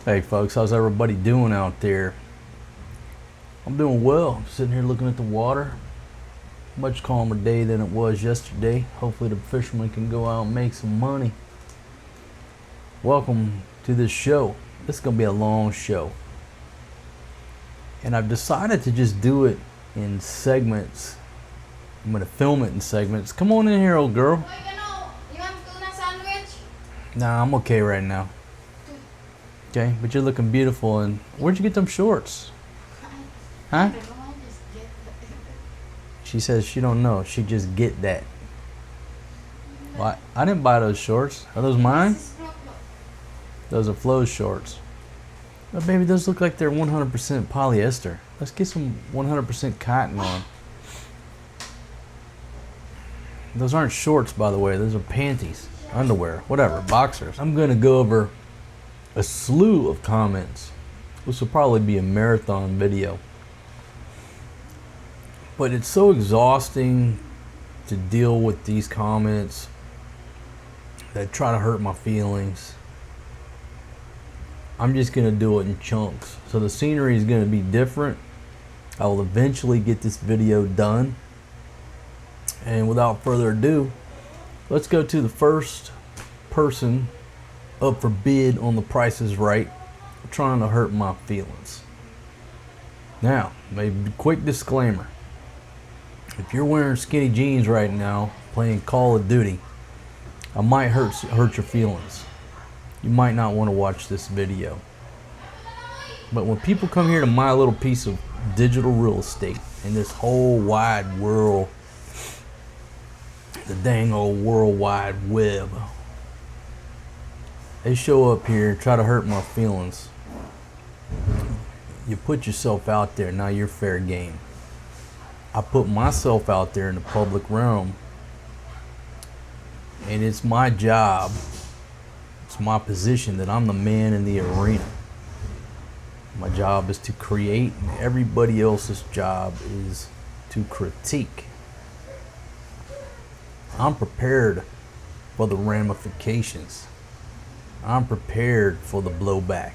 Hey folks, how's everybody doing out there? I'm doing well. I'm sitting here looking at the water. Much calmer day than it was yesterday. Hopefully the fishermen can go out and make some money. Welcome to this show. This is going to be a long show. And I've decided to just do it in segments. I'm going to film it in segments. Come on in here, old girl. You want tuna sandwich? Nah, I'm okay right now. Okay, but you're looking beautiful. And where'd you get them shorts? Huh? She says she don't know. She just get that. Well, I didn't buy those shorts. Are those mine? Those are Flo's shorts. But baby, those look like they're 100% polyester. Let's get some 100% cotton on. Those aren't shorts, by the way. Those are panties, underwear, whatever, boxers. I'm gonna go over a slew of comments. This will probably be a marathon video. But it's so exhausting to deal with these comments that try to hurt my feelings. I'm just gonna do it in chunks. So the scenery is gonna be different. I will eventually get this video done. And without further ado, let's go to the first person up for bid on The Price is Right, trying to hurt my feelings. Now, maybe quick disclaimer. If you're wearing skinny jeans right now, playing Call of Duty, I might hurt your feelings. You might not want to watch this video. But when people come here to my little piece of digital real estate in this whole wide world, the dang old World Wide Web, they show up here and try to hurt my feelings. You put yourself out there, now you're fair game. I put myself out there in the public realm, and it's my job, it's my position that I'm the man in the arena. My job is to create, and everybody else's job is to critique. I'm prepared for the ramifications. I'm prepared for the blowback.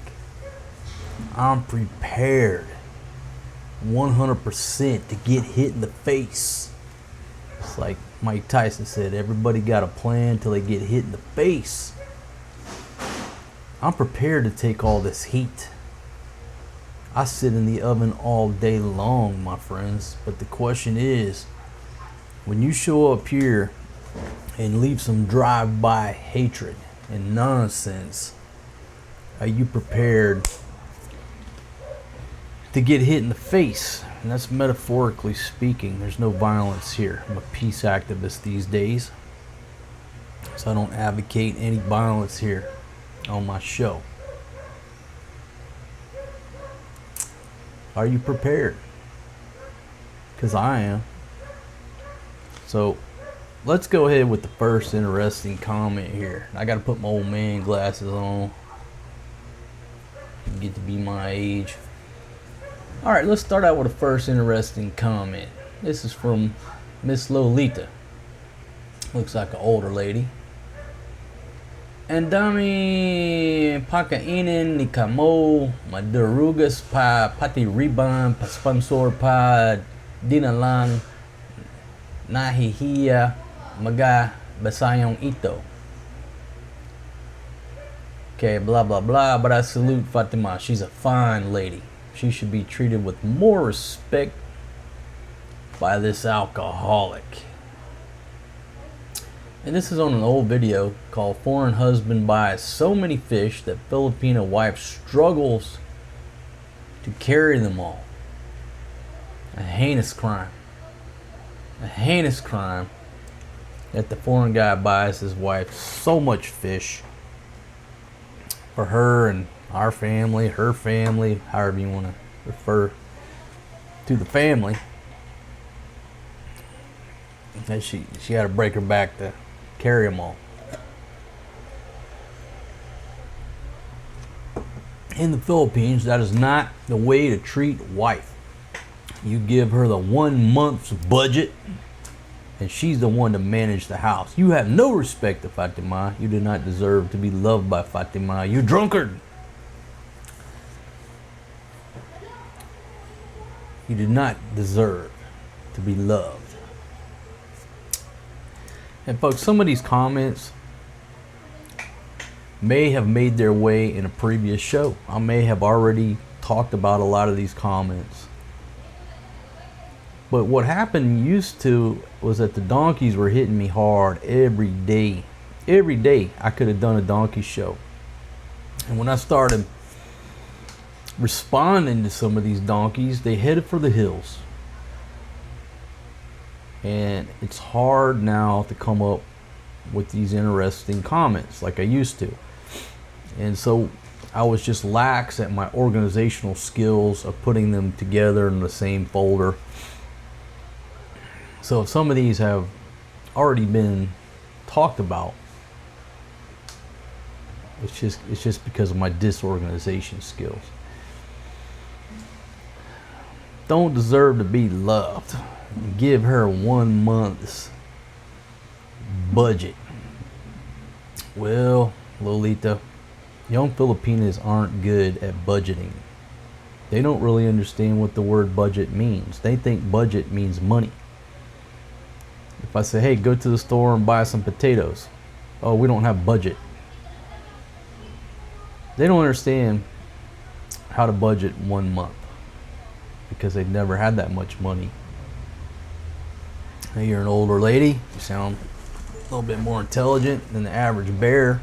I'm prepared 100% to get hit in the face. It's like Mike Tyson said, everybody got a plan till they get hit in the face. I'm prepared to take all this heat. I sit in the oven all day long, my friends. But the question is, when you show up here and leave some drive-by hatred and nonsense, are you prepared to get hit in the face? And that's metaphorically speaking. There's no violence here. I'm a peace activist these days, so I don't advocate any violence here on my show. Are you prepared? Because I am. So let's go ahead with the first interesting comment here. I gotta put my old man glasses on. Get to be my age. Alright, let's start out with the first interesting comment. This is from Miss Lolita. Looks like an older lady. Ang dami pakainin ni Kamo, madarugas pa, pati riban, pa sponsor pa, di na lang nahihiya maga basayong ito. Okay, blah blah blah, but I salute Fatima. She's a fine lady. She should be treated with more respect by this alcoholic. And this is on an old video called Foreign Husband Buys So Many Fish That Filipino Wife Struggles to Carry Them All. A heinous crime. A heinous crime that the foreign guy buys his wife so much fish for her and our family, her family, however you want to refer to the family, that she had to break her back to carry them all. In the Philippines, that is not the way to treat a wife. You give her the 1 month's budget, and she's the one to manage the house. You have no respect to Fatima. You do not deserve to be loved by Fatima. You drunkard. You do not deserve to be loved. And folks, some of these comments may have made their way in a previous show. I may have already talked about a lot of these comments. But what happened used to was that the donkeys were hitting me hard every day. Every day I could have done a donkey show. And when I started responding to some of these donkeys, they headed for the hills. And it's hard now to come up with these interesting comments like I used to. And so I was just lax at my organizational skills of putting them together in the same folder. So if some of these have already been talked about, it's just because of my disorganization skills. Don't deserve to be loved. Give her 1 month's budget. Well, Lolita, young Filipinas aren't good at budgeting. They don't really understand what the word budget means. They think budget means money. If I say, hey, go to the store and buy some potatoes. Oh, we don't have budget. They don't understand how to budget 1 month because they've never had that much money. Now you're an older lady. You sound a little bit more intelligent than the average bear.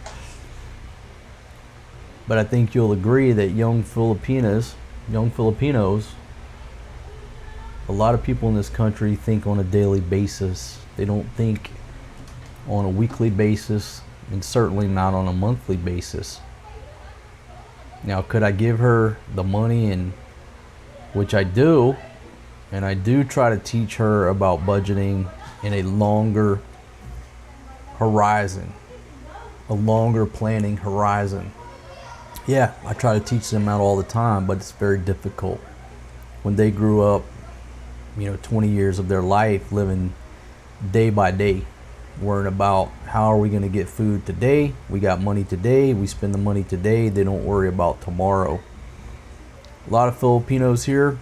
But I think you'll agree that young Filipinos, a lot of people in this country think on a daily basis. They don't think on a weekly basis, and certainly not on a monthly basis. Now, could I give her the money, and which I do, and I do try to teach her about budgeting in a longer horizon, a longer planning horizon. Yeah, I try to teach them out all the time, but it's very difficult. When they grew up, 20 years of their life living day by day, worrying about how are we going to get food today. We got money today. We spend the money today. They don't worry about tomorrow. A lot of Filipinos here,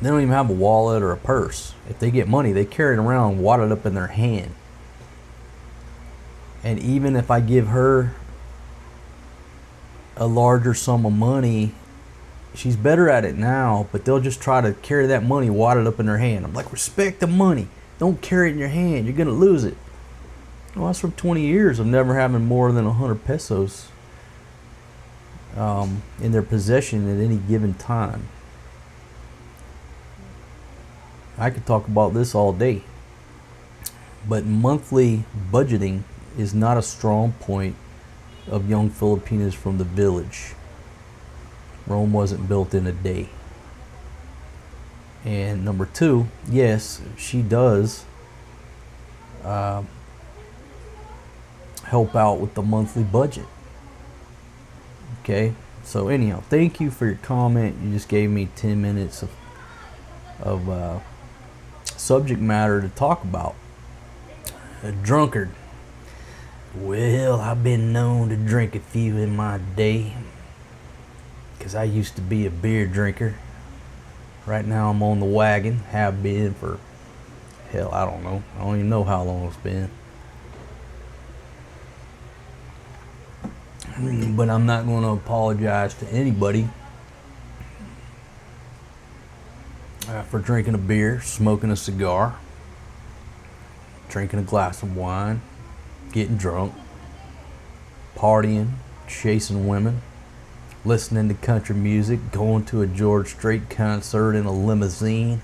they don't even have a wallet or a purse. If they get money, they carry it around wadded up in their hand. And even if I give her a larger sum of money, she's better at it now, but they'll just try to carry that money wadded up in their hand. I'm like, respect the money. Don't carry it in your hand. You're going to lose it. Well, that's from 20 years of never having more than 100 pesos in their possession at any given time. I could talk about this all day. But monthly budgeting is not a strong point of young Filipinas from the village. Rome wasn't built in a day. And number two, yes, she does help out with the monthly budget. Okay, so anyhow, thank you for your comment. You just gave me 10 minutes of subject matter to talk about. A drunkard. Well, I've been known to drink a few in my day, because I used to be a beer drinker. Right now I'm on the wagon, have been for, hell, I don't know. I don't even know how long it's been. But I'm not going to apologize to anybody for drinking a beer, smoking a cigar, drinking a glass of wine, getting drunk, partying, chasing women, listening to country music, going to a George Strait concert in a limousine,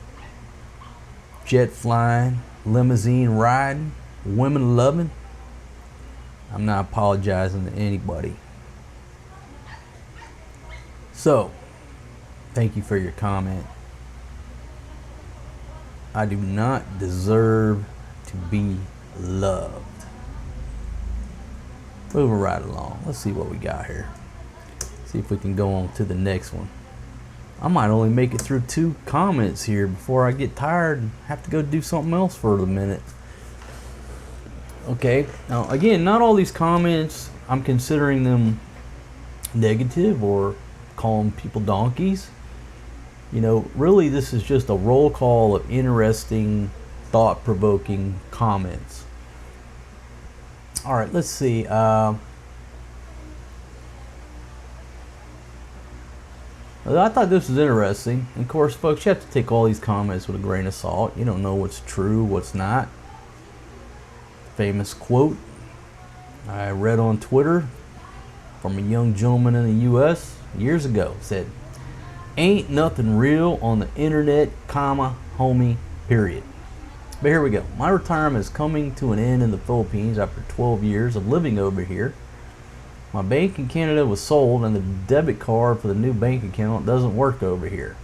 jet flying, limousine riding, women loving. I'm not apologizing to anybody. So, thank you for your comment. I do not deserve to be loved. Moving right along. Let's see what we got here. See if we can go on to the next one. I might only make it through 2 comments here before I get tired and have to go do something else for a minute. Okay, now again, not all these comments, I'm considering them negative or calling people donkeys. Really this is just a roll call of interesting, thought-provoking comments. All right, let's see. I thought this was interesting. And of course, folks, you have to take all these comments with a grain of salt. You don't know what's true, what's not. Famous quote I read on Twitter from a young gentleman in the U.S. years ago. It said, "Ain't nothing real on the internet, comma, homie, period." But here we go. My retirement is coming to an end in the Philippines after 12 years of living over here. My bank in Canada was sold and the debit card for the new bank account doesn't work over here.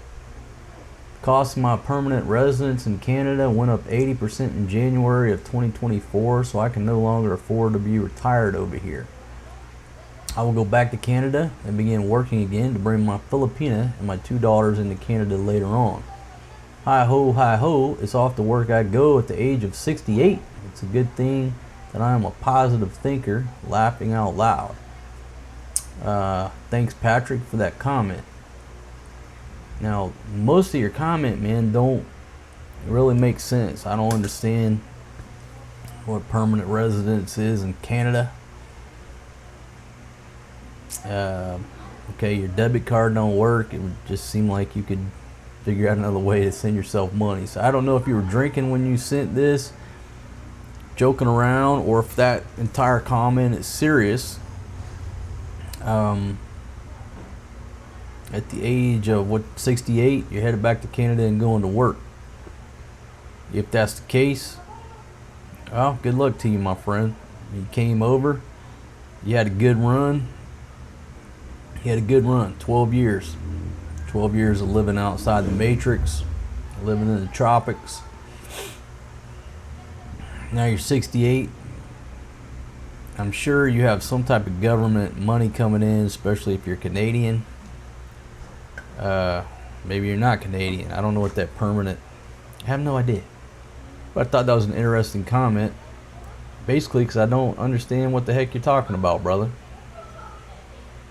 The cost of my permanent residence in Canada went up 80% in January of 2024, so I can no longer afford to be retired over here. I will go back to Canada and begin working again to bring my Filipina and my two daughters into Canada later on. Hi ho, it's off to work I go at the age of 68. It's a good thing that I am a positive thinker, laughing out loud. Thanks, Patrick, for that comment. Now, most of your comment, man, don't really make sense. I don't understand what permanent residence is in Canada. Okay, your debit card don't work. It would just seem like you could figure out another way to send yourself money. So I don't know if you were drinking when you sent this, joking around, or if that entire comment is serious. At the age of 68, you're headed back to Canada and going to work. If that's the case, well, good luck to you, my friend. You came over, you had a good run. 12 years. 12 years of living outside the matrix, living in the tropics. Now you're 68. I'm sure you have some type of government money coming in, especially if you're Canadian. Maybe you're not Canadian. I don't know what that permanent... I have no idea. But I thought that was an interesting comment. Basically, because I don't understand what the heck you're talking about, brother.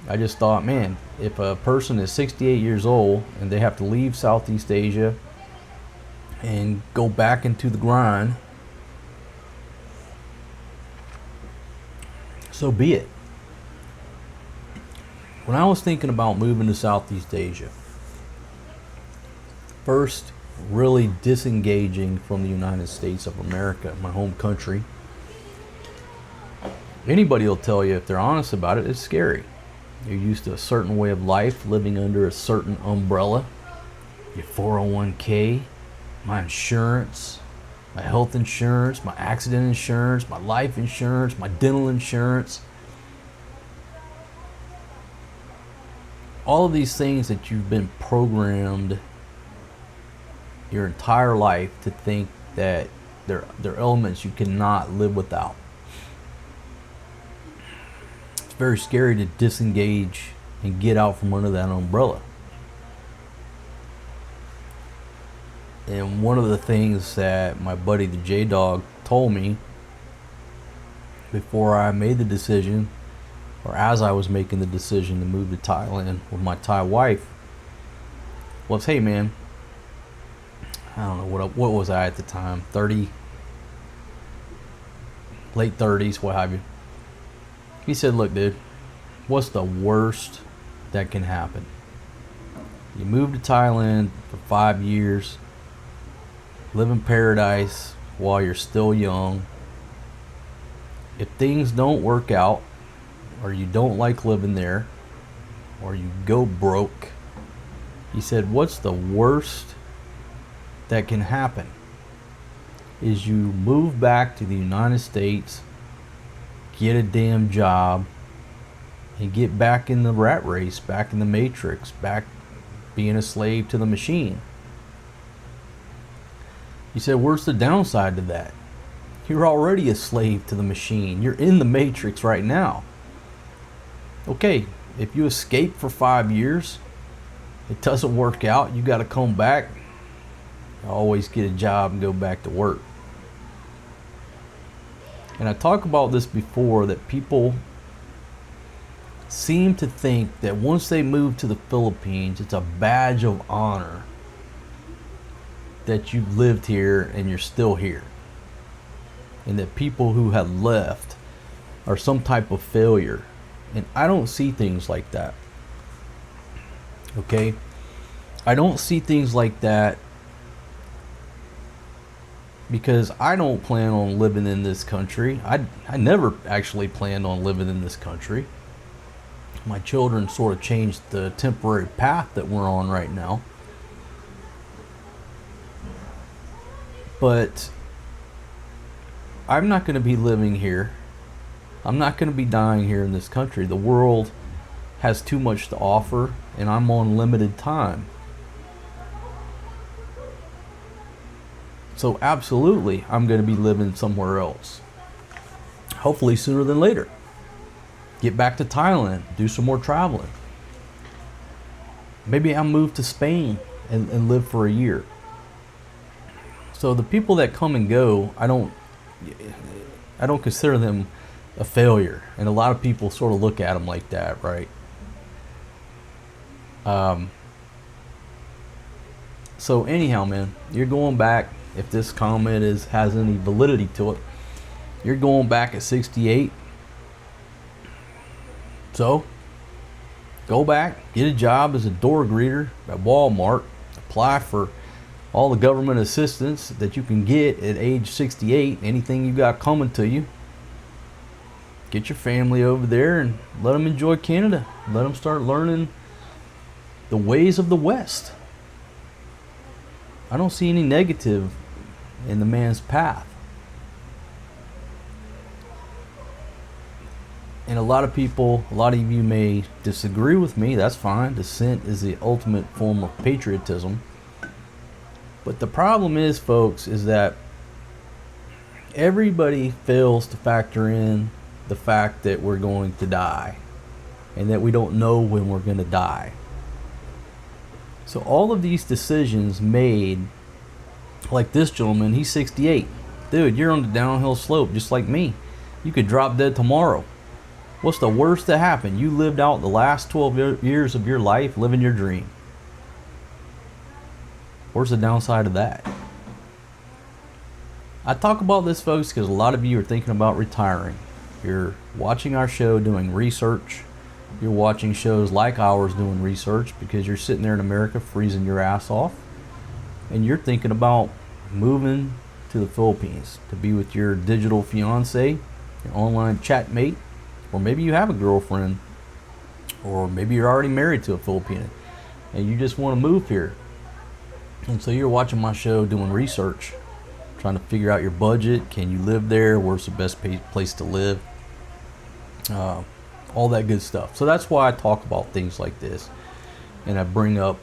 I just thought, man, if a person is 68 years old and they have to leave Southeast Asia and go back into the grind, so be it. When I was thinking about moving to Southeast Asia, first, really disengaging from the United States of America, my home country. Anybody will tell you, if they're honest about it, it's scary. You're used to a certain way of life, living under a certain umbrella. Your 401k, my insurance, my health insurance, my accident insurance, my life insurance, my dental insurance. All of these things that you've been programmed your entire life to think that they're elements you cannot live without. It's very scary to disengage and get out from under that umbrella. And one of the things that my buddy the J-Dog told me before I made the decision, or as I was making the decision to move to Thailand with my Thai wife, was, hey man, I don't know what was I at the time, 30, late 30s, what have you. He said, look dude, what's the worst that can happen? You move to Thailand for 5 years, live in paradise while you're still young. If things don't work out, or you don't like living there, or you go broke, he said, what's the worst that can happen is you move back to the United States, get a damn job, and get back in the rat race, back in the matrix, back being a slave to the machine. He said, where's the downside to that? You're already a slave to the machine. You're in the matrix right now. Okay, if you escape for 5 years, it doesn't work out, you got to come back, always get a job and go back to work. And I talked about this before, that people seem to think that once they move to the Philippines, it's a badge of honor that you've lived here and you're still here. And that people who have left are some type of failure. And I don't see things like that. Okay? I don't see things like that because I don't plan on living in this country. I never actually planned on living in this country. My children sort of changed the temporary path that we're on right now. But I'm not going to be living here. I'm not going to be dying here in this country. The world has too much to offer, and I'm on limited time. So absolutely, I'm going to be living somewhere else. Hopefully sooner than later. Get back to Thailand, do some more traveling. Maybe I'll move to Spain and live for a year. So the people that come and go, I don't consider them a failure. And a lot of people sort of look at them like that, right? So anyhow, man, you're going back. If this comment has any validity to it, you're going back at 68. So go back, get a job as a door greeter at Walmart, apply for all the government assistance that you can get at age 68, anything you got coming to you. Get your family over there and let them enjoy Canada. Let them start learning the ways of the West. I don't see any negative in the man's path. And a lot of people, a lot of you may disagree with me. That's fine. Dissent is the ultimate form of patriotism. But the problem is, folks, is that everybody fails to factor in the fact that we're going to die and that we don't know when we're going to die. So all of these decisions made, like this gentleman, he's 68. Dude, you're on the downhill slope just like me. You could drop dead tomorrow. What's the worst that happened? You lived out the last 12 years of your life living your dream. Where's the downside of that? I talk about this, folks, because a lot of you are thinking about retiring. You're watching our show doing research. You're watching shows like ours doing research because you're sitting there in America freezing your ass off. And you're thinking about moving to the Philippines to be with your digital fiance, your online chat mate, or maybe you have a girlfriend, or maybe you're already married to a Filipino and you just want to move here. And so you're watching my show doing research, trying to figure out your budget. Can you live there? Where's the best place to live? All that good stuff. So that's why I talk about things like this. And I bring up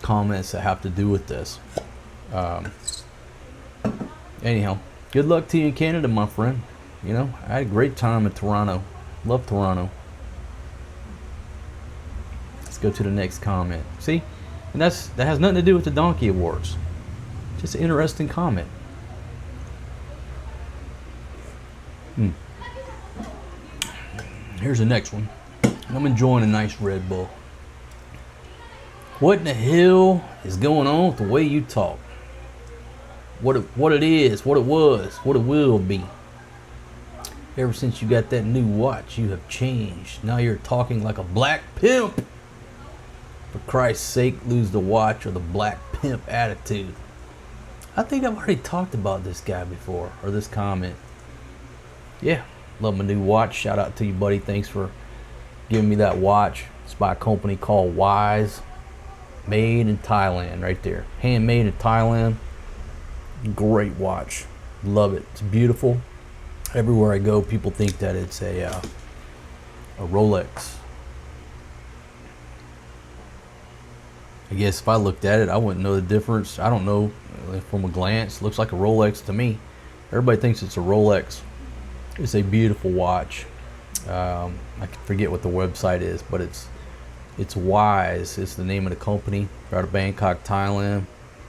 comments that have to do with this. Anyhow, good luck to you in Canada, my friend. You know, I had a great time in Toronto. Love Toronto. Let's go to the next comment. See? And that has nothing to do with the Donkey Awards. Just an interesting comment. Here's the next one. I'm enjoying a nice Red Bull. What in the hell is going on with the way you talk? What it is, what it was, what it will be. Ever since you got that new watch, you have changed. Now you're talking like a black pimp. For Christ's sake, lose the watch or the black pimp attitude. I think I've already talked about this guy before, or this comment. Yeah, love my new watch. Shout out to you, buddy. Thanks for giving me that watch. It's by a company called Wise. Made in Thailand, right there. Handmade in Thailand. Great watch. Love it. It's beautiful. Everywhere I go, people think that it's a Rolex. I guess if I looked at it, I wouldn't know the difference. I don't know from a glance. It looks like a Rolex to me. Everybody thinks it's a Rolex. It's a beautiful watch. I can forget what the website is, but it's Wise. It's the name of the company. Out of Bangkok, Thailand.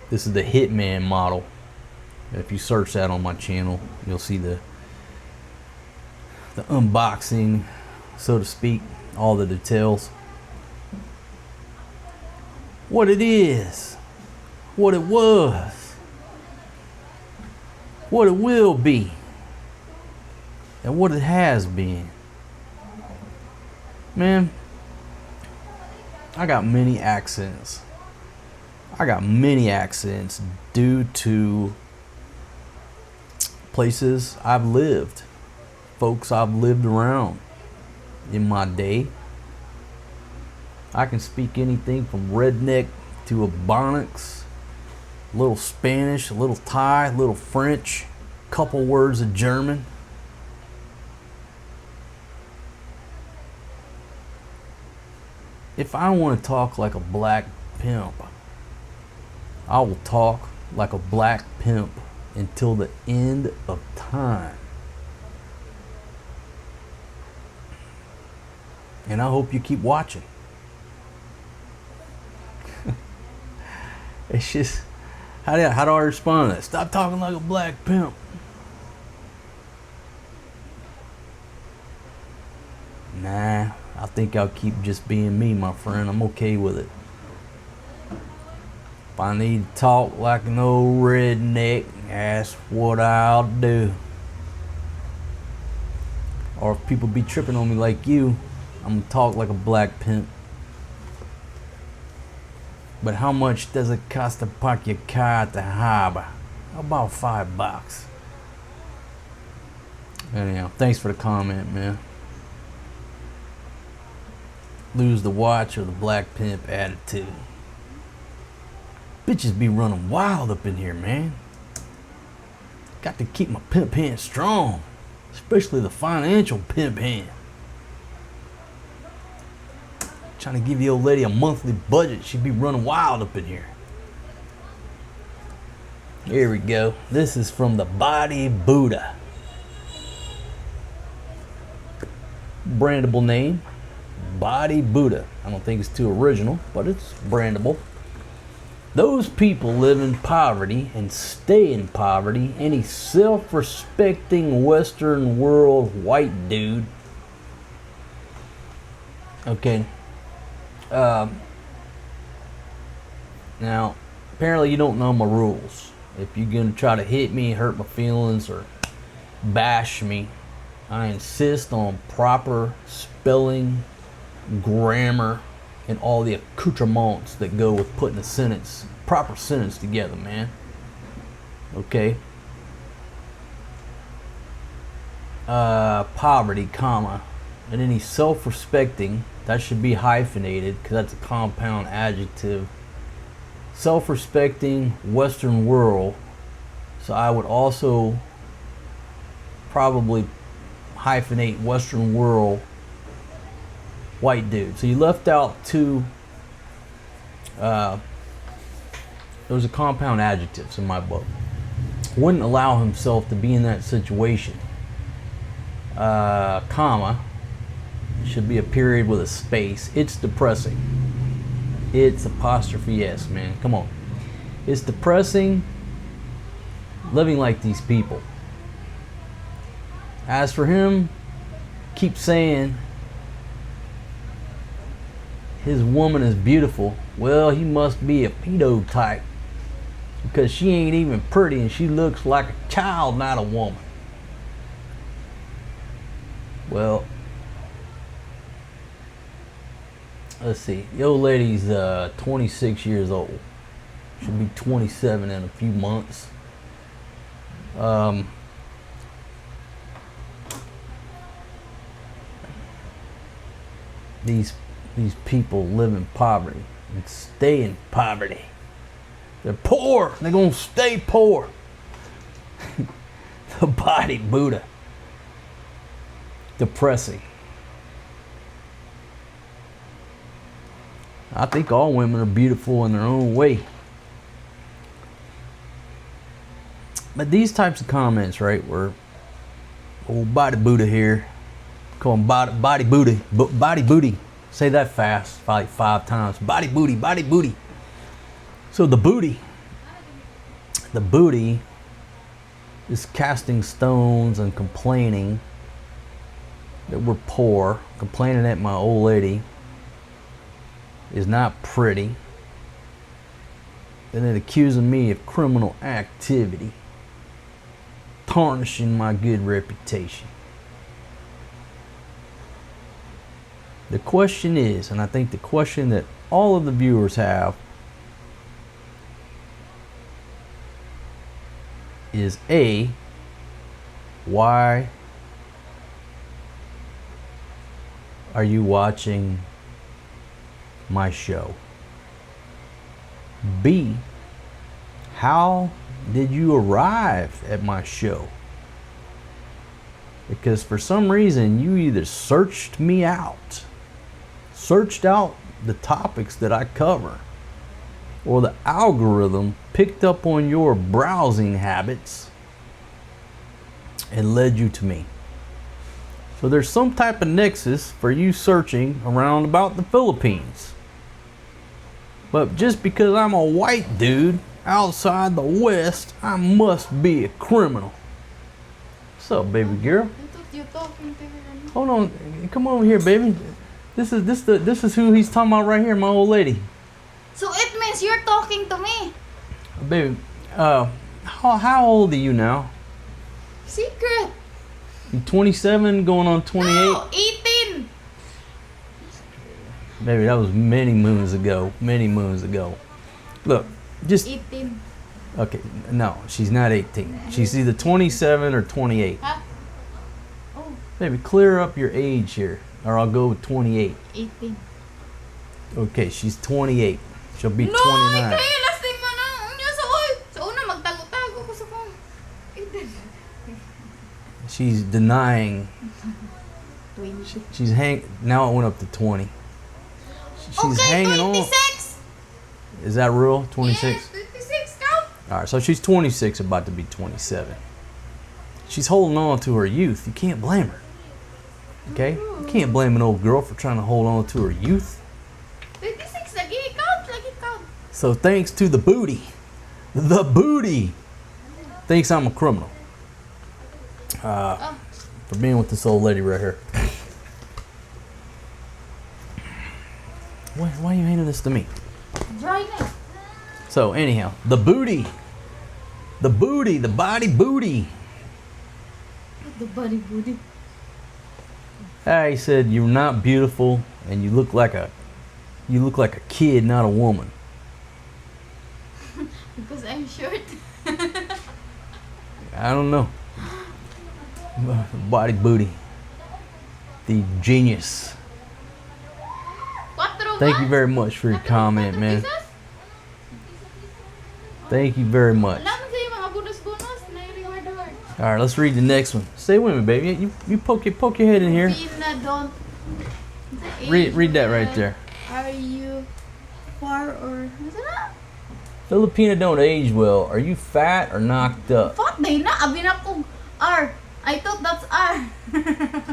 This is the Hitman model. And if you search that on my channel, you'll see the unboxing, so to speak. all the details. What it is, what it was, what it will be, and what it has been. Man, I got many accents. Due to places I've lived, folks I've lived around in my day. I can speak anything from redneck to Ebonics, a little Spanish, a little Thai, a little French, couple words of German. If I want to talk like a black pimp, I will talk like a black pimp until the end of time. And I hope you keep watching. It's just, how do I respond to that? Stop talking like a black pimp. Nah, I think I'll keep just being me, my friend. I'm okay with it. If I need to talk like an old redneck, that's what I'll do. Or if people be tripping on me like you, I'm gonna talk like a black pimp. But how much does it cost to park your car at the harbor? About $5. Anyhow, thanks for the comment, man. Lose the watch or the black pimp attitude. Bitches be running wild up in here, man. Got to keep my pimp hand strong, especially the financial pimp hand. Trying to give the old lady a monthly budget, she'd be running wild up in here. Here we go. This is from the Body Buddha. Brandable name, Body Buddha. I don't think it's too original, but it's brandable. Those people live in poverty and stay in poverty. Any self-respecting Western world white dude. Okay. Now, apparently you don't know my rules. If you're gonna try to hit me, hurt my feelings, or bash me, I insist on proper spelling, grammar, and all the accoutrements that go with putting a proper sentence together, man. Okay. Poverty, comma, and any self-respecting, that should be hyphenated because that's a compound adjective. Self-respecting Western world. So I would also probably hyphenate Western world white dude. So you left out two. Those are compound adjectives in my book. Wouldn't allow himself to be in that situation. Comma. Should be a period with a space. It's depressing. It's apostrophe S, man. Come on. It's depressing living like these people. As for him, keep saying his woman is beautiful. Well, he must be a pedo type because she ain't even pretty and she looks like a child, not a woman. Well, let's see. The old lady's 26 years old. She'll be 27 in a few months. These people live in poverty and stay in poverty. They're poor. They're gonna stay poor. The Body Buddha. Depressing. I think all women are beautiful in their own way. But these types of comments, right, where old Body Buddha here, call him body booty, body booty. Say that fast, probably 5 times. Body booty, body booty. So the booty is casting stones and complaining that we're poor, complaining that my old lady is not pretty, and then accusing me of criminal activity, tarnishing my good reputation. The question is, and I think the question that all of the viewers have is A, why are you watching my show? B, how did you arrive at my show? Because for some reason you either searched me out, searched out the topics that I cover, or the algorithm picked up on your browsing habits and led you to me. So there's some type of nexus for you searching around about the Philippines. But just because I'm a white dude outside the West, I must be a criminal. What's up, baby girl? I thought you talking to her. Hold on, come over here, baby. This is who he's talking about right here, my old lady. So it means you're talking to me. Baby, how old are you now? Secret. You 27 going on 28? No, 18. Baby, that was many moons ago. Many moons ago. Look, just 18. okay. No, she's not 18. She's either 27 or 28. Huh? Oh, Baby, clear up your age here, or I'll go with 28. 18. Okay, she's 28. She'll be No, 29. kaya lasting mo na. Unya sa oy. Sa una magtago-tago ko sa kong. 18. She's denying. 20. She's now it went up to 20. She's Okay, hanging 26. on. Is that real? 26? Yes, 26, count. All right, so she's 26, about to be 27. She's holding on to her youth. You can't blame her. Okay? You can't blame an old girl for trying to hold on to her youth. 26, lagi count. So thanks to the booty thinks I'm a criminal for being with this old lady right here. Why are you handing this to me? Dry na. So anyhow, the body booty. The body booty. He said you're not beautiful and you look like a kid, not a woman. Because I'm short. I don't know. Body booty. The genius. Thank you very much for your comment, man. Thank you very much. All right, let's read the next one. Stay with me, baby. You poke your head in here. Don't Read that right there. Are you far or Filipina don't age well. Are you fat or knocked up? Fat day na, abi na kong R. I thought that's R.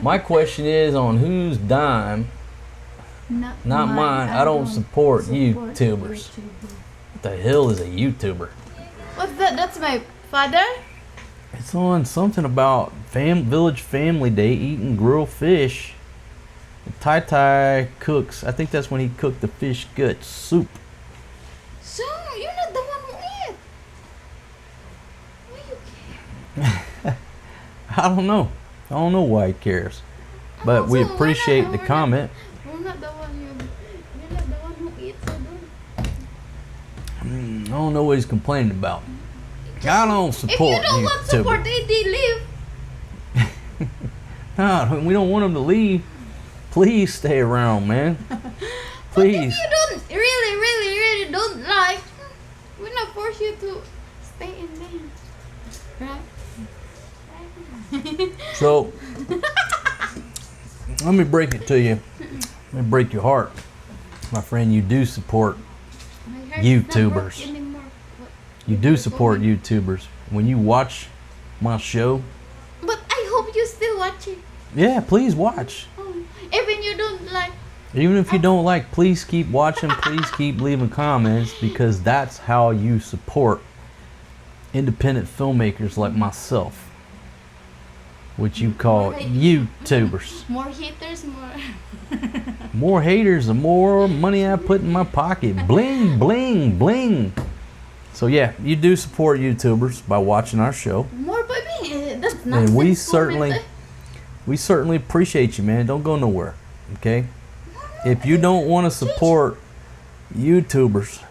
My question is on whose dime? Not mine. I don't support YouTubers. What the hell is a YouTuber? What's that? That's my father? It's on something about village family day eating grilled fish. Tai cooks. I think that's when he cooked the fish gut soup. So, you're not the one who ate. Why you care? I don't know. I don't know why he cares. But we appreciate the comment. You're not the one who eats. So I don't know what he's complaining about. I don't support if you don't want support, they leave. No, we don't want them to leave. Please stay around, man. Please. But if you don't really don't like, we're not force you to stay in there. Right? So, let me break it to you. Let me break your heart. My friend, you do support YouTubers. You do support YouTubers. When you watch my show. But I hope you still watch it. Yeah, please watch. Even you don't like. Even if you don't like, please keep watching. Please keep leaving comments because that's how you support independent filmmakers like myself. What you call YouTubers. More haters, more. More haters, the more money I put in my pocket. Bling, bling, bling. So yeah, you do support YouTubers by watching our show. More baby. That's And nonsense. we certainly appreciate you, man. Don't go nowhere. Okay? If you don't want to support YouTubers,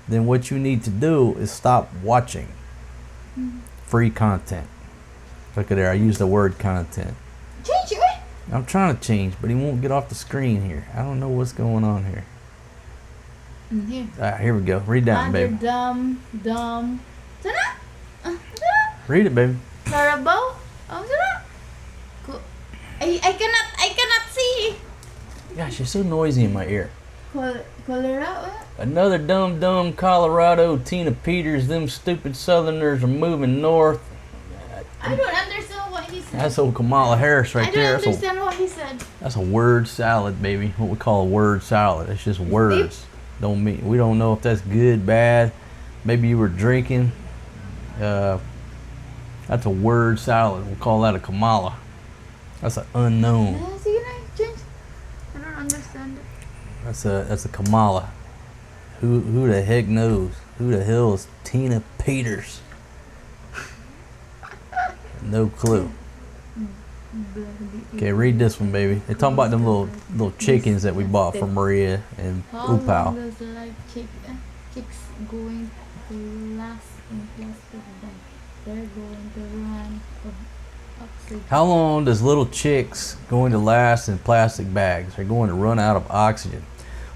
then what you need to do is stop watching free content. Look at there, I used the word content. Change it. I'm trying to change, but he won't get off the screen here. I don't know what's going on here. Here. Here we go. Read down, Under baby. dumb. Read it, baby. Carabao. I cannot see. Gosh, you're so noisy in my ear. Colorado. Another dumb Colorado. Tina Peters. Them stupid Southerners are moving north. I don't understand what he said. That's old Kamala Harris right there. I don't understand what he said. That's a word salad, baby. What we call a word salad. It's just words. Don't mean we don't know if that's good, bad. Maybe you were drinking. That's a word salad. We'll call that a Kamala. That's an unknown. I don't understand it. That's a Kamala. Who the heck knows? Who the hell is Tina Peters? No clue. Okay, read this one, baby. They're talking about them little chickens that we bought from Maria and How long Upal. does the live chicks going to last in plastic bag? They're going to run of oxygen. How long does little chicks going to last in plastic bags? They're going to run out of oxygen.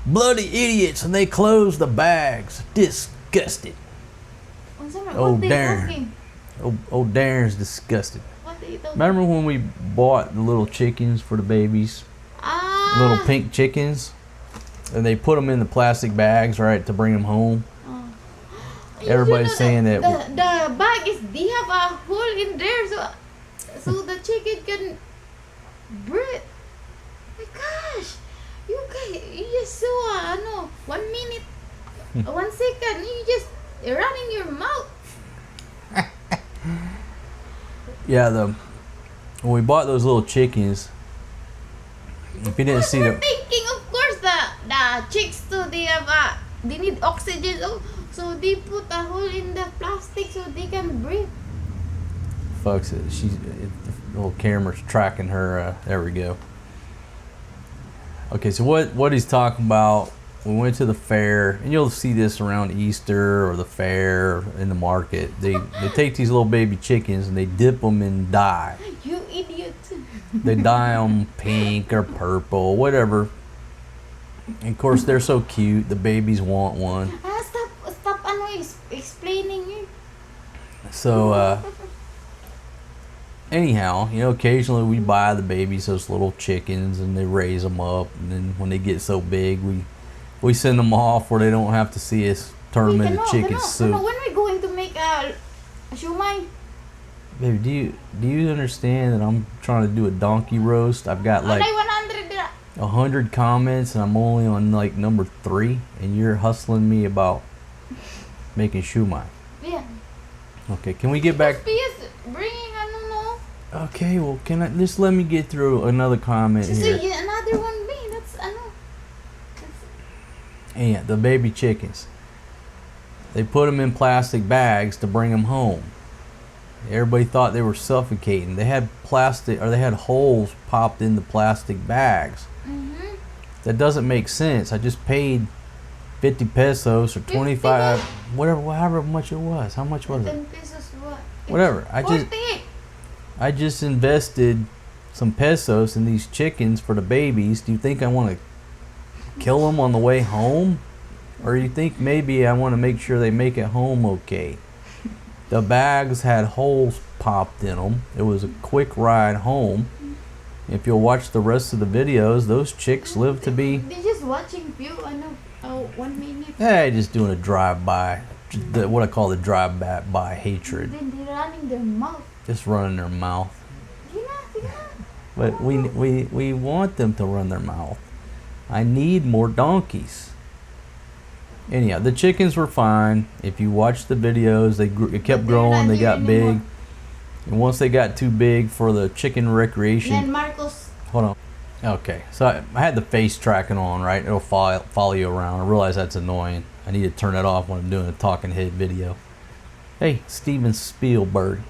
Bloody idiots, and they closed the bags. Disgusted. Oh, darn. Oh, Darren's disgusted. Remember when we bought the little chickens for the babies? Little pink chickens? And they put them in the plastic bags, right, to bring them home? Everybody's saying that... The bag is, they have a hole in there so the chicken can breathe. My gosh. You just saw, 1 minute, 1 second, you just run in your mouth. Yeah, when we bought those little chickens, if you didn't see We're them, thinking, of course, the chicks too, they need oxygen, so they put a hole in the plastic so they can breathe. folks, the little camera's tracking her. There we go. Okay, so what he's talking about, we went to the fair, and you'll see this around Easter or the fair or in the market. They take these little baby chickens and they dip them in dye. You idiot. They dye them pink or purple, whatever. And of course, they're so cute. The babies want one. Stop explaining it. So, anyhow, occasionally we buy the babies those little chickens and they raise them up. And then when they get so big, we send them off where they don't have to see us turn them into chicken soup. When are we going to make a shumai? Baby, do you understand that I'm trying to do a donkey roast? I've got like 100 comments and I'm only on like number 3, and you're hustling me about making shumai. Yeah. Okay, can we get back? Bringing, I don't know. Okay, well, can I just let me get through another comment here? Another one, me. That's, I know. Yeah, the baby chickens. They put them in plastic bags to bring them home. Everybody thought they were suffocating. They had holes popped in the plastic bags. Mm-hmm. That doesn't make sense. I just paid 50 pesos or 25, however much it was. How much was it? 10 pesos what? Whatever. I just invested some pesos in these chickens for the babies. Do you think I want to kill them on the way home? Or you think maybe I want to make sure they make it home okay? The bags had holes popped in them. It was a quick ride home. If you'll watch the rest of the videos, those chicks live to be... They're just watching you, I know. 1 minute. Hey, just doing a drive-by. What I call the drive-by hatred. Then they're running their mouth. Just running their mouth. Yeah. But we want them to run their mouth. I need more donkeys. Anyhow, the chickens were fine. If you watch the videos, it kept growing. They got big. And once they got too big for the chicken recreation, Then Marcos. hold on. Okay, so I had the face tracking on, right? It'll follow you around. I realize that's annoying. I need to turn it off when I'm doing a talking head video. Hey, Steven Spielberg.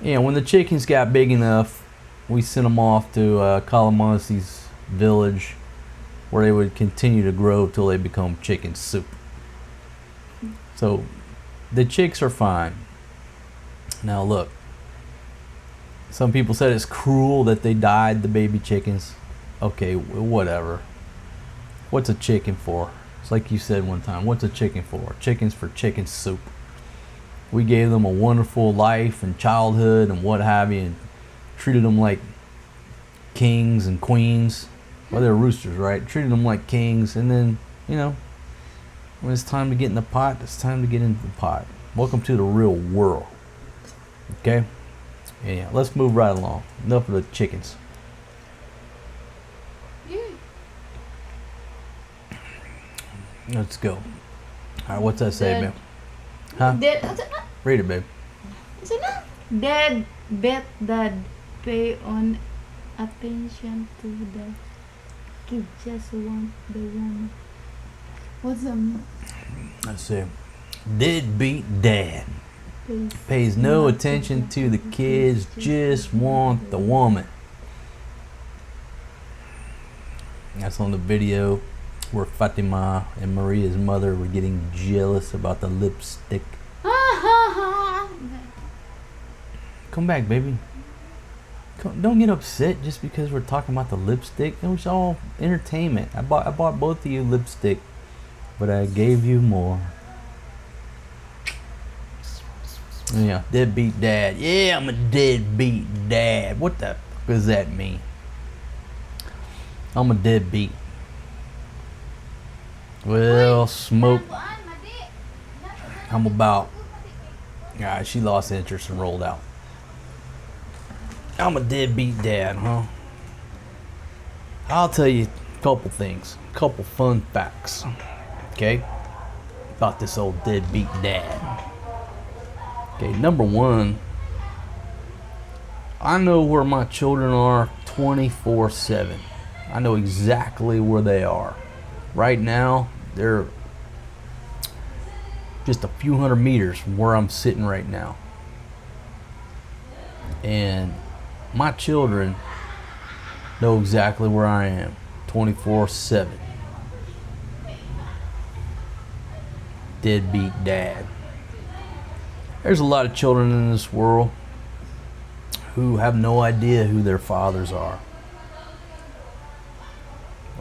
Yeah, when the chickens got big enough, we sent them off to Calamansi's village, where they would continue to grow till they become chicken soup. So the chicks are fine. Now look, some people said it's cruel that they died, the baby chickens. Okay, whatever. What's a chicken for? It's like you said one time, what's a chicken for? Chicken's for chicken soup. We gave them a wonderful life and childhood and what have you, and treated them like kings and queens. Well, they're roosters, right? Treated them like kings, and then, you know, when it's time to get in the pot, it's time to get into the pot. Welcome to the real world. Okay? Yeah, let's move right along. Enough of the chickens. Yeah. Let's go. Alright, what's that say, Dead. babe? Huh? Dead. Read it, babe. Dead bet dad pay on attention to the kid, just want the woman. What's that mean? Let's see. Deadbeat dad pays no attention to the kids, just want the woman. That's on the video where Fatima and Maria's mother were getting jealous about the lipstick. Come back, baby. Don't get upset just because we're talking about the lipstick. It was all entertainment. I bought both of you lipstick, but I gave you more. Yeah, deadbeat dad. Yeah, I'm a deadbeat dad. What the fuck does that mean? I'm a deadbeat. Well, smoke. I'm about. Alright, she lost interest and rolled out. I'm a deadbeat dad, huh? I'll tell you a couple things, a couple fun facts, okay, about this old deadbeat dad. Okay, number one, I know where my children are 24/7. I know exactly where they are. Right now, they're just a few hundred meters from where I'm sitting right now. And my children know exactly where I am 24/7. Deadbeat dad. There's a lot of children in this world who have no idea who their fathers are.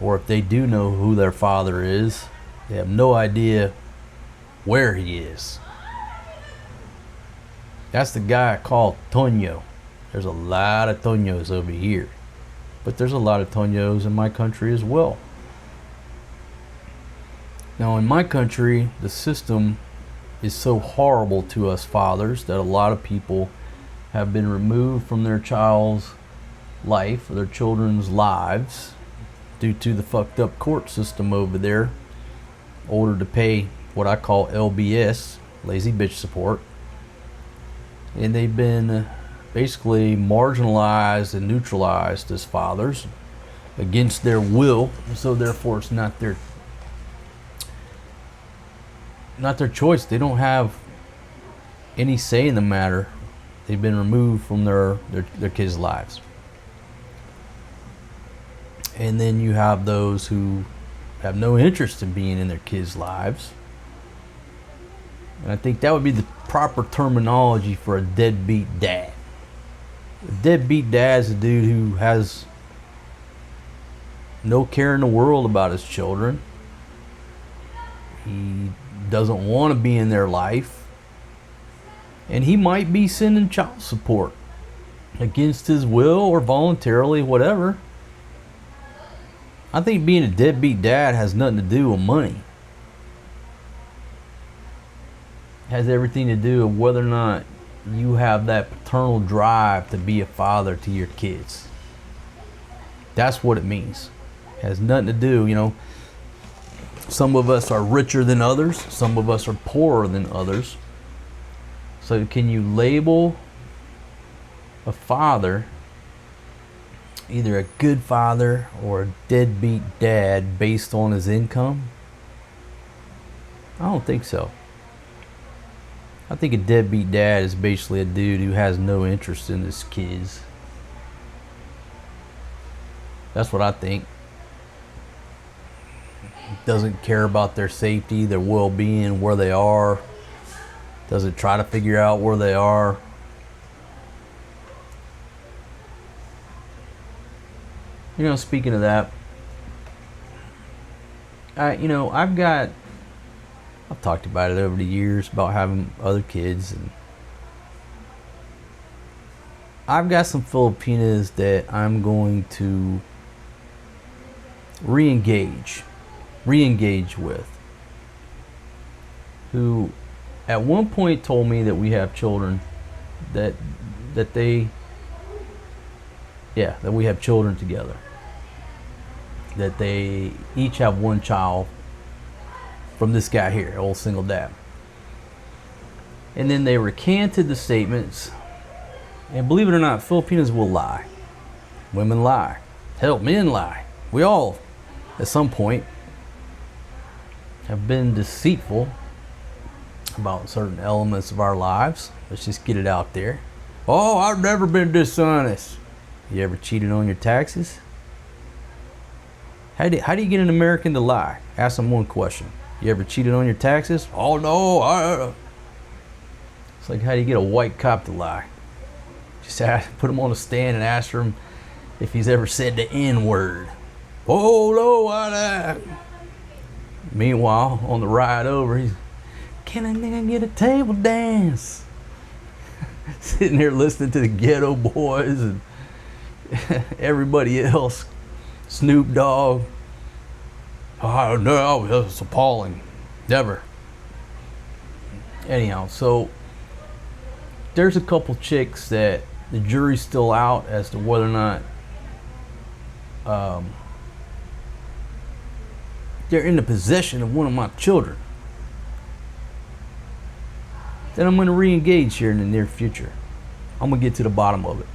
Or if they do know who their father is, they have no idea where he is. That's the guy I call Toño. There's a lot of Toños over here, but there's a lot of Toños in my country as well. Now in my country, the system is so horrible to us fathers that a lot of people have been removed from their child's life or their children's lives due to the fucked up court system over there, ordered to pay what I call LBS, lazy bitch support. And they've been basically marginalized and neutralized as fathers against their will, so therefore it's not their choice. They don't have any say in the matter. They've been removed from their kids' lives. And then you have those who have no interest in being in their kids' lives. And I think that would be the proper terminology for a deadbeat dad. A deadbeat dad is a dude who has no care in the world about his children. He doesn't want to be in their life. And he might be sending child support against his will or voluntarily, whatever. I think being a deadbeat dad has nothing to do with money. It has everything to do with whether or not you have that paternal drive to be a father to your kids. That's what it means. It has nothing to do, you know, some of us are richer than others. Some of us are poorer than others. So can you label a father either a good father or a deadbeat dad based on his income? I don't think so. I think a deadbeat dad is basically a dude who has no interest in his kids. That's what I think. Doesn't care about their safety, their well-being, where they are. Doesn't try to figure out where they are. You know, speaking of that, I've talked about it over the years about having other kids, and I've got some Filipinas that I'm going to re-engage with, who at one point told me that we have children, that we have children together, that they each have one child from this guy here, old single dad. And then they recanted the statements, and believe it or not, Filipinos will lie. Women lie. Hell, men lie. We all, at some point, have been deceitful about certain elements of our lives. Let's just get it out there. Oh, I've never been dishonest. You ever cheated on your taxes? How do you get an American to lie? Ask them one question. You ever cheated on your taxes? Oh no. It's like, how do you get a white cop to lie? Just put him on a stand and ask him if he's ever said the N-word. Oh no, Meanwhile, on the ride over, he's, can a nigga get a table dance? Sitting there listening to the Ghetto Boys and everybody else. Snoop Dogg. Oh no, that's appalling. Never. Anyhow, so there's a couple chicks that the jury's still out as to whether or not they're in the possession of one of my children. Then I'm going to re-engage here in the near future. I'm going to get to the bottom of it.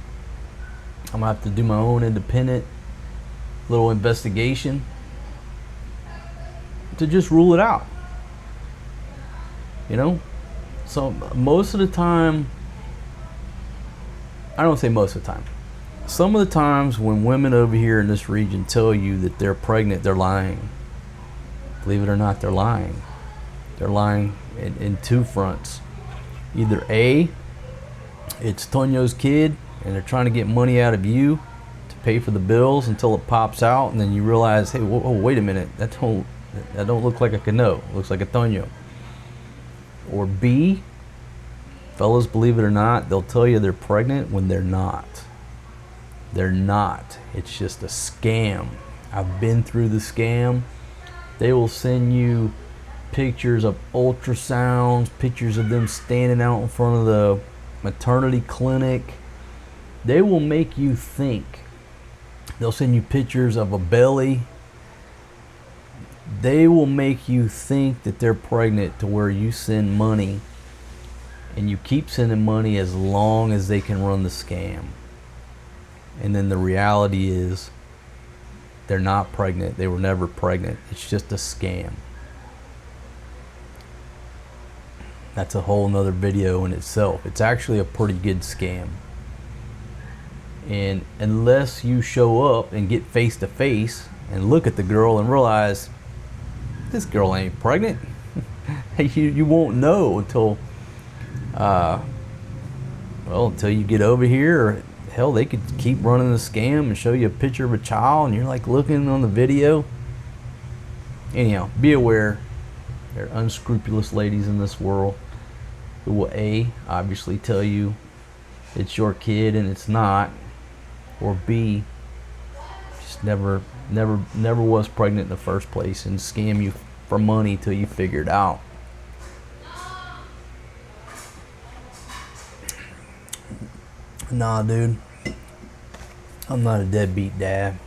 I'm going to have to do my own independent little investigation to just rule it out. You know? So most of the time, I don't say most of the time, some of the times when women over here in this region tell you that they're pregnant, they're lying. Believe it or not, they're lying. They're lying in two fronts. Either A, it's Tonyo's kid and they're trying to get money out of you to pay for the bills until it pops out, and then you realize, hey, wait a minute, that don't look like a Cano, it looks like a Tonyo. Or B, fellas, believe it or not, they'll tell you they're pregnant when they're not. They're not. It's just a scam. I've been through the scam. They will send you pictures of ultrasounds, pictures of them standing out in front of the maternity clinic. They will make you think. They'll send you pictures of a belly. They will make you think that they're pregnant to where you send money, and you keep sending money as long as they can run the scam. And then the reality is they're not pregnant. They were never pregnant. It's just a scam. That's a whole nother video in itself. It's actually a pretty good scam. And unless you show up and get face to face and look at the girl and realize this girl ain't pregnant, you won't know until until you get over here. Or hell, they could keep running the scam and show you a picture of a child and you're like looking on the video. Anyhow, be aware, there are unscrupulous ladies in this world who will A, obviously tell you it's your kid and it's not, or B, just never was pregnant in the first place and scam you for money till you figure it out. Nah, dude, I'm not a deadbeat dad.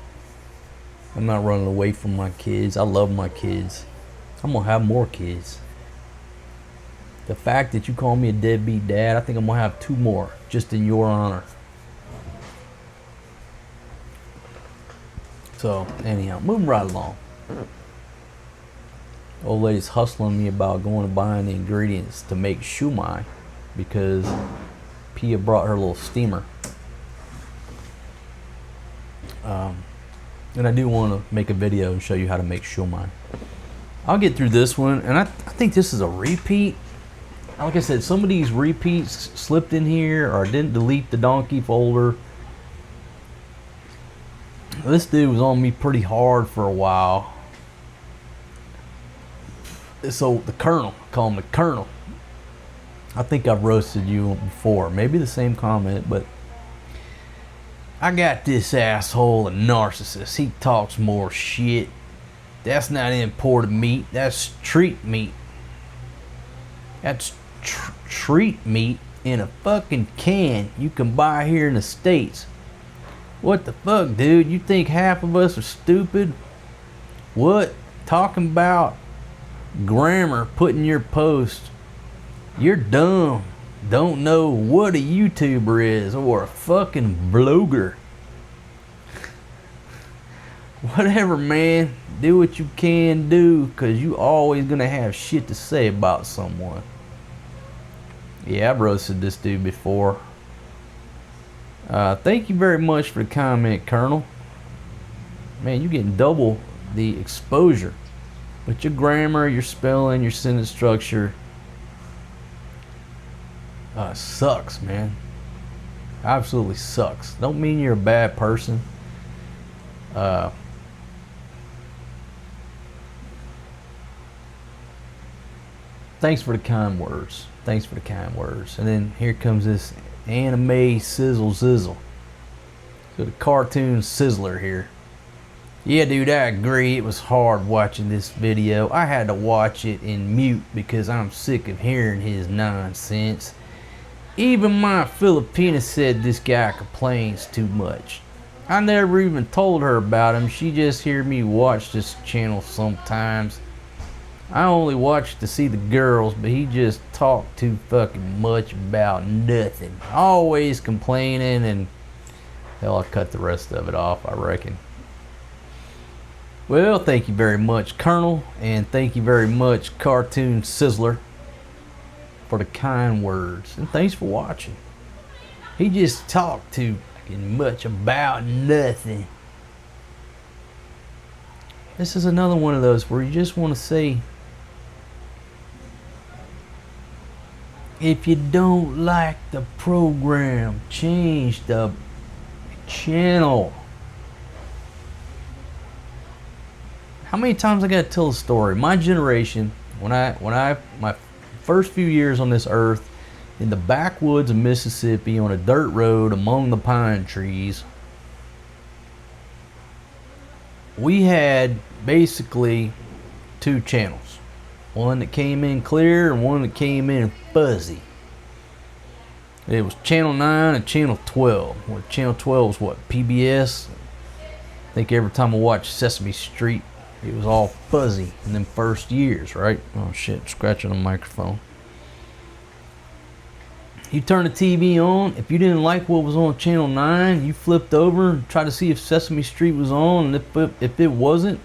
I'm not running away from my kids. I love my kids. I'm gonna have more kids. The fact that you call me a deadbeat dad, I think I'm gonna have 2 more just in your honor. So anyhow, moving right along. Old lady's hustling me about going and buying the ingredients to make shumai because Pia brought her little steamer. And I do want to make a video and show you how to make shumai. I'll get through this one, and I think this is a repeat. Like I said, some of these repeats slipped in here, or I didn't delete the donkey folder. This dude was on me pretty hard for a while. So the Colonel, call him the Colonel. I think I've roasted you before, maybe the same comment, but I got this asshole a narcissist. He talks more shit. That's not imported meat, that's treat meat. That's treat meat in a fucking can you can buy here in the States. What the fuck, dude? You think half of us are stupid? What? Talking about grammar, putting your post. You're dumb. Don't know what a YouTuber is or a fucking blogger. Whatever, man. Do what you can do, because you always gonna have shit to say about someone. Yeah, I've roasted this dude before. Thank you very much for the comment, Colonel. Man, you're getting double the exposure. But your grammar, your spelling, your sentence structure sucks, man. Absolutely sucks. Don't mean you're a bad person. Thanks for the kind words. Thanks for the kind words. And then here comes this anime sizzle zizzle. So the cartoon sizzler here. Yeah, dude, I agree. It was hard watching this video. I had to watch it in mute because I'm sick of hearing his nonsense. Even my Filipina said this guy complains too much. I never even told her about him. She just hear me watch this channel sometimes. I only watch to see the girls, but he just talked too fucking much about nothing. Always complaining, and hell, I'll cut the rest of it off, I reckon. Well, thank you very much, Colonel, and thank you very much, Cartoon Sizzler, for the kind words, and thanks for watching. He just talked too fucking much about nothing. This is another one of those where you just want to say, if you don't like the program, change the channel. How many times I gotta tell a story? My generation, my first few years on this earth, in the backwoods of Mississippi on a dirt road among the pine trees, we had basically 2 channels. One that came in clear and one that came in fuzzy. It was channel 9 and channel 12. Well, channel 12 was what, PBS? I think every time I watched Sesame Street, it was all fuzzy in them first years, right? Oh shit, scratching the microphone. You turn the TV on, if you didn't like what was on channel 9, you flipped over and tried to see if Sesame Street was on, and if it wasn't,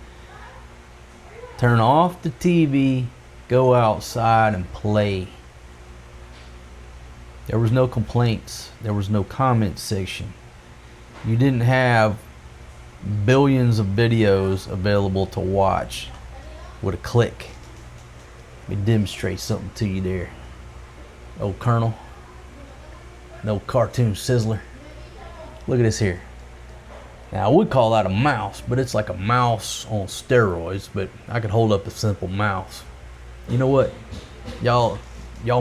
turn off the TV, go outside and play. There was no complaints. There was no comment section. You didn't have billions of videos available to watch with a click. Let me demonstrate something to you there. Old Colonel. No cartoon sizzler. Look at this here. Now I would call that a mouse, but it's like a mouse on steroids, but I could hold up a simple mouse. You know what? Y'all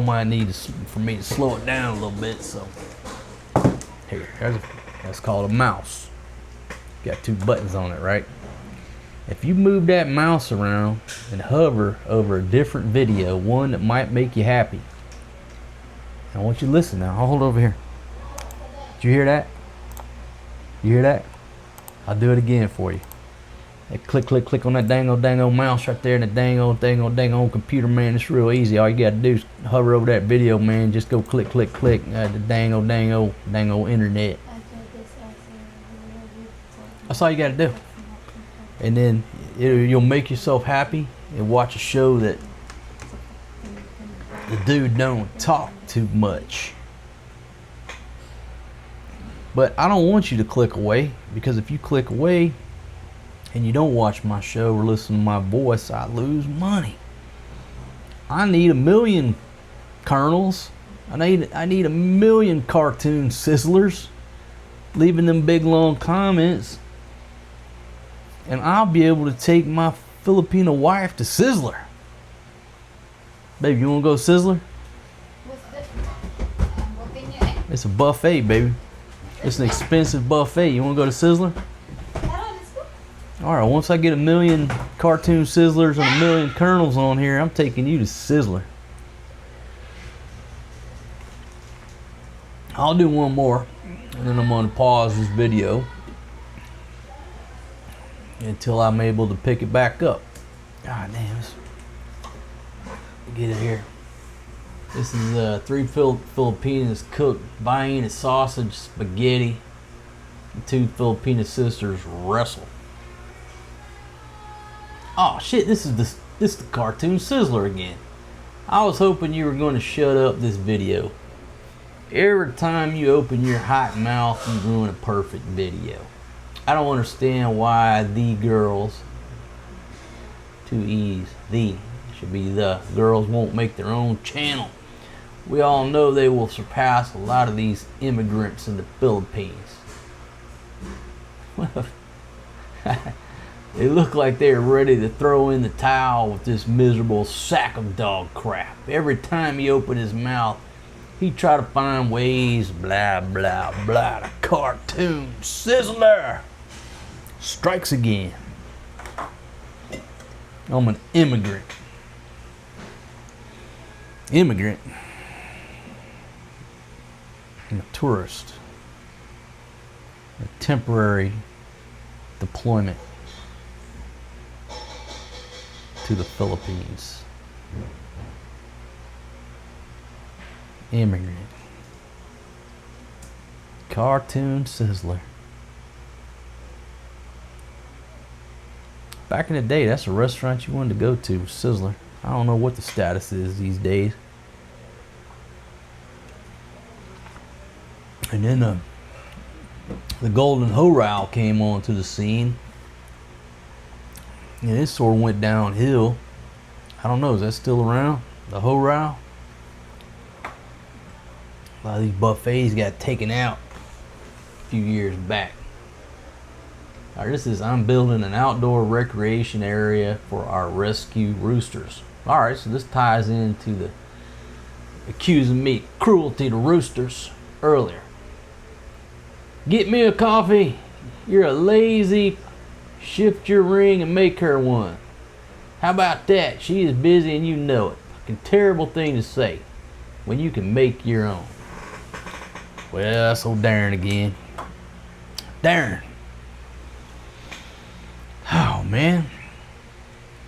might need for me to slow it down a little bit, so here, that's called a mouse. Got 2 buttons on it, right? If you move that mouse around and hover over a different video, one that might make you happy. I want you to listen now. I'll hold over here. Did you hear that? You hear that? I'll do it again for you. Click, click, click on that dango mouse right there, and the dango computer, man. It's real easy. All you gotta do is hover over that video, man. Just go click, click, click. The dango internet. That's all you gotta do. And then you'll make yourself happy and watch a show that the dude don't talk too much. But I don't want you to click away, because if you click away and you don't watch my show or listen to my voice, I lose money. I need 1 million kernels. I need 1 million cartoon sizzlers leaving them big long comments, and I'll be able to take my Filipino wife to Sizzler. Baby, you wanna go to Sizzler? What's that? What can you eat? It's a buffet, baby. It's an expensive buffet. You wanna go to Sizzler? Let's go. Alright, once I get 1 million cartoon sizzlers and 1 million kernels on here, I'm taking you to Sizzler. I'll do one more, and then I'm gonna pause this video until I'm able to pick it back up. God damn, get it here. This is 3 Filipinas cooked Vienna sausage spaghetti. The 2 Filipino sisters wrestle. Oh shit! This is the cartoon sizzler again. I was hoping you were going to shut up this video. Every time you open your hot mouth, you ruin a perfect video. I don't understand why the girls, 2 E's, the should be the girls won't make their own channel. We all know they will surpass a lot of these immigrants in the Philippines. They look like they're ready to throw in the towel with this miserable sack of dog crap. Every time he opened his mouth, he try to find ways, blah, blah, blah. The cartoon sizzler strikes again. I'm an immigrant. I'm a tourist. A temporary deployment to the Philippines. Immigrant. Cartoon sizzler. Back in the day, that's a restaurant you wanted to go to, Sizzler. I don't know what the status is these days. And then the Golden Horal came onto the scene. And it sort of went downhill. I don't know, is that still around? The Horal? A lot of these buffets got taken out a few years back. Alright, this is I'm building an outdoor recreation area for our rescue roosters. Alright, so this ties into the accusing me of cruelty to roosters earlier. Get me a coffee. You're a lazy. Shift your ring and make her one. How about that? She is busy and you know it. Fucking terrible thing to say when you can make your own. Well, that's old Darren again. Darren. Oh man.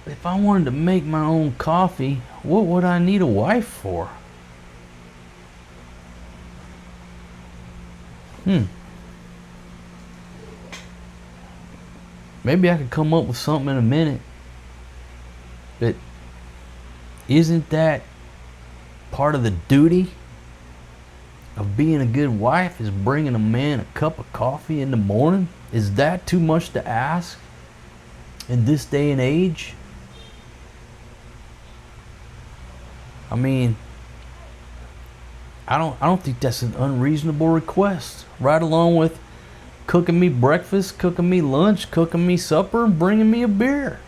If I wanted to make my own coffee, what would I need a wife for? Maybe I could come up with something in a minute. But isn't that part of the duty of being a good wife, is bringing a man a cup of coffee in the morning? Is that too much to ask in this day and age? I mean, I don't think that's an unreasonable request. Right along with cooking me breakfast, cooking me lunch, cooking me supper, and bringing me a beer.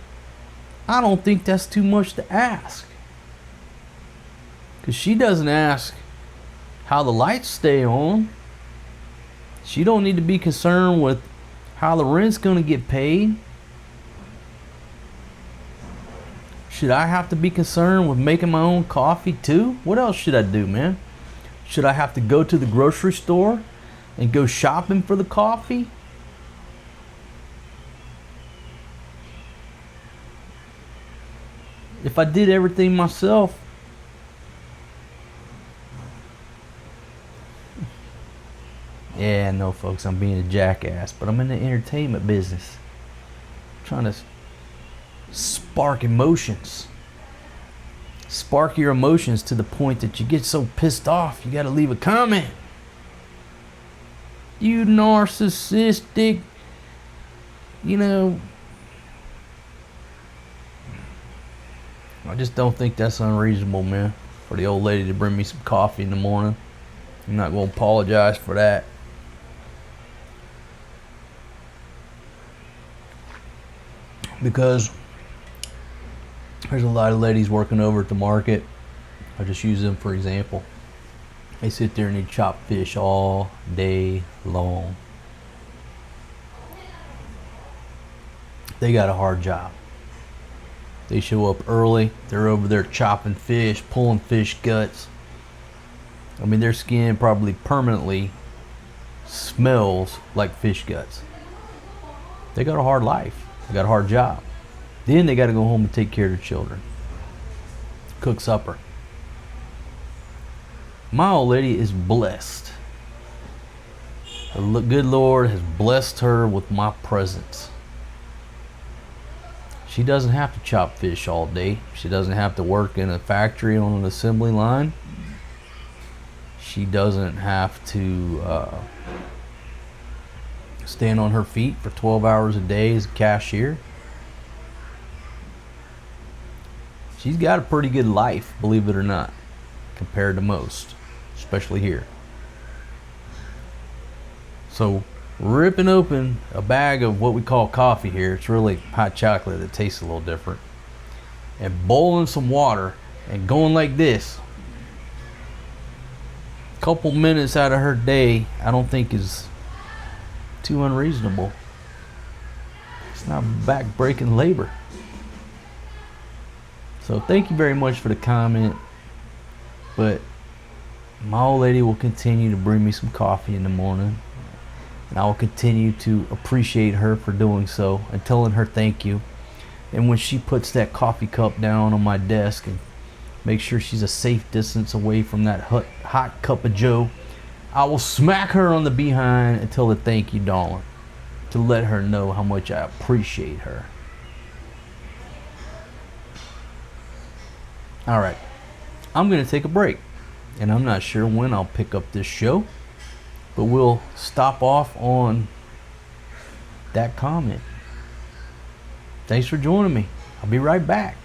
I don't think that's too much to ask. Because she doesn't ask how the lights stay on. She don't need to be concerned with how the rent's going to get paid. Should I have to be concerned with making my own coffee too? What else should I do, man? Should I have to go to the grocery store and go shopping for the coffee? If I did everything myself, yeah, no, folks, I'm being a jackass, but I'm in the entertainment business. I'm trying to spark emotions. Spark your emotions to the point that you get so pissed off, you gotta leave a comment. You narcissistic, I just don't think that's unreasonable, man, for the old lady to bring me some coffee in the morning. I'm not gonna apologize for that. Because there's a lot of ladies working over at the market. I just use them for example. They sit there and they chop fish all day long. They got a hard job. They show up early. They're over there chopping fish, pulling fish guts. I mean, their skin probably permanently smells like fish guts. They got a hard life. They got a hard job. Then they got to go home and take care of their children. Cook supper. My old lady is blessed. The good Lord has blessed her with my presence. She doesn't have to chop fish all day. She doesn't have to work in a factory on an assembly line. She doesn't have to stand on her feet for 12 hours a day as a cashier. She's got a pretty good life, believe it or not, compared to most, especially here. So, ripping open a bag of what we call coffee here, it's really hot chocolate that tastes a little different, and boiling some water and going like this, a couple minutes out of her day, I don't think is too unreasonable. It's not back-breaking labor. So thank you very much for the comment, but my old lady will continue to bring me some coffee in the morning, and I will continue to appreciate her for doing so and telling her thank you. And when she puts that coffee cup down on my desk and make sure she's a safe distance away from that hot cup of joe, I will smack her on the behind and tell her thank you, darling, to let her know how much I appreciate her. All right, I'm going to take a break, and I'm not sure when I'll pick up this show, but we'll stop off on that comment. Thanks for joining me. I'll be right back.